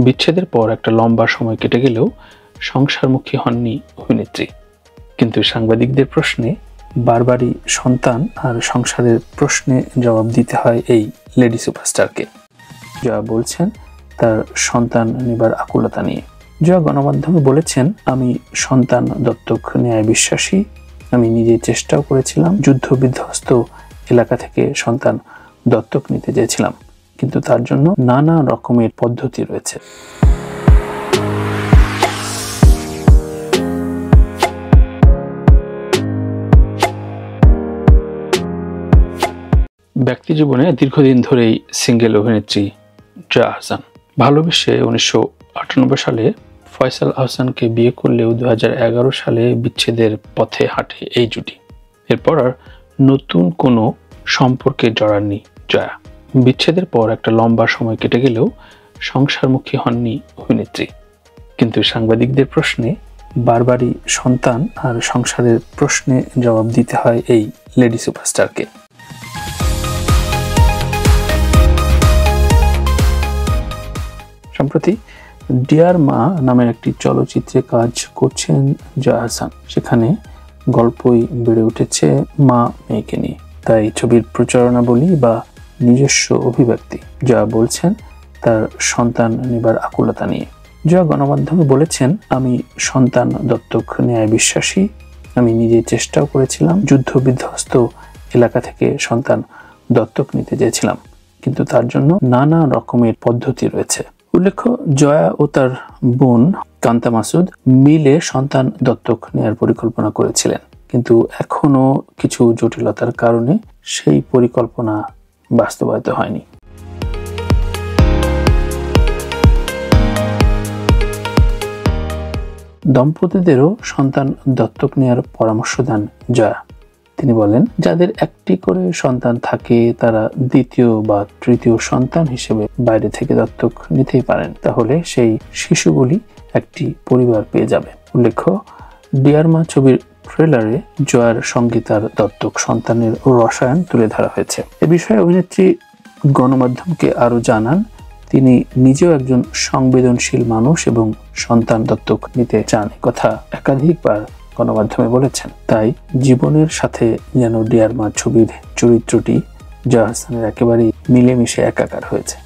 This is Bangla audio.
বিচ্ছেদের পর একটা লম্বা সময় কেটে গেলেও সংসারমুখী হননি অভিনেত্রী। কিন্তু সাংবাদিকদের প্রশ্নে বারবারই সন্তান আর সংসারের প্রশ্নে জবাব দিতে হয় এই লেডি সুপারস্টারকে। জয়া বলছেন তার সন্তান নেবার আকুলতা নিয়ে। জয়া গণমাধ্যমে বলেছেন, আমি সন্তান দত্তক নেয়ায় বিশ্বাসী। আমি নিজে চেষ্টাও করেছিলাম, যুদ্ধ বিধ্বস্ত এলাকা থেকে সন্তান দত্তক নিতে চেয়েছিলাম, কিন্তু তার জন্য নানা রকমের পদ্ধতি রয়েছে। ব্যক্তি জীবনে দীর্ঘদিন ধরেই সিঙ্গেল অভিনেত্রী জয়া আহসান। ভালোবেসে 1998 সালে ফয়সাল আহসানকে বিয়ে করলেও 2011 সালে বিচ্ছেদের পথে হাঁটে এই জুটি। এরপর আর নতুন কোনো সম্পর্কে জড়াননি জয়া। বিচ্ছেদের পর একটা লম্বা সময় কেটে গেলেও সংসারমুখী হননি অভিনেত্রী। কিন্তু সাংবাদিকদের প্রশ্নে বারবারই সন্তান আর সংসারের প্রশ্নে জবাব দিতে হয় এই লেডি সুপারস্টারকে। সম্প্রতি ডিয়ার মা নামের একটি চলচ্চিত্রে কাজ করছেন জয়া আহসান। সেখানে গল্পই বেড়ে উঠেছে মা মেয়েকে নিয়ে, তাই ছবির প্রচারণাবলী বা নিজস্ব অভিব্যক্তি। জয়া বলছেন তার সন্তান নেবার আকুলতা নিয়ে। জয়া গণমাধ্যমে বলেছেন, আমি সন্তান দত্তক নেয়ায় বিশ্বাসী। আমি নিজে চেষ্টাও করেছিলাম, যুদ্ধ বিধ্বস্ত এলাকা থেকে সন্তান দত্তক নিতে চেয়েছিলাম, কিন্তু তার জন্য নানা রকমের পদ্ধতি রয়েছে। উল্লেখ্য, জয়া ও তার বোন কান্তা মাসুদ মিলে সন্তান দত্তক নেয়ার পরিকল্পনা করেছিলেন, কিন্তু এখনো কিছু জটিলতার কারণে সেই পরিকল্পনা বাস্তবায়িত হয়নি। দম্পতিদেরও সন্তান দত্তক নেয়ার পরামর্শ দেন জয়া। তিনি বলেন, যাদের একটি করে সন্তান থাকে তারা দ্বিতীয় বা তৃতীয় সন্তান হিসেবে বাইরে থেকে দত্তক নিতেই পারেন, তাহলে সেই শিশুগুলি একটি পরিবার পেয়ে যাবে। উল্লেখ্য, ডিয়ার মা ছবির ট্রেলারে জয়ার সঙ্গে তার দত্তক সন্তানের রসায়ন তুলে ধরা হয়েছে। এ বিষয়ে অভিনেত্রী গণমাধ্যমকে আরো জানান, তিনি নিজেও একজন সংবেদনশীল মানুষ এবং সন্তান দত্তক নিতে চান, কথা একাধিকবার গণমাধ্যমে বলেছেন। তাই জীবনের সাথে যেন ডিয়ার মা ছবির চরিত্রটি জয়া আহসানের একেবারেই মিলেমিশে একাকার হয়েছে।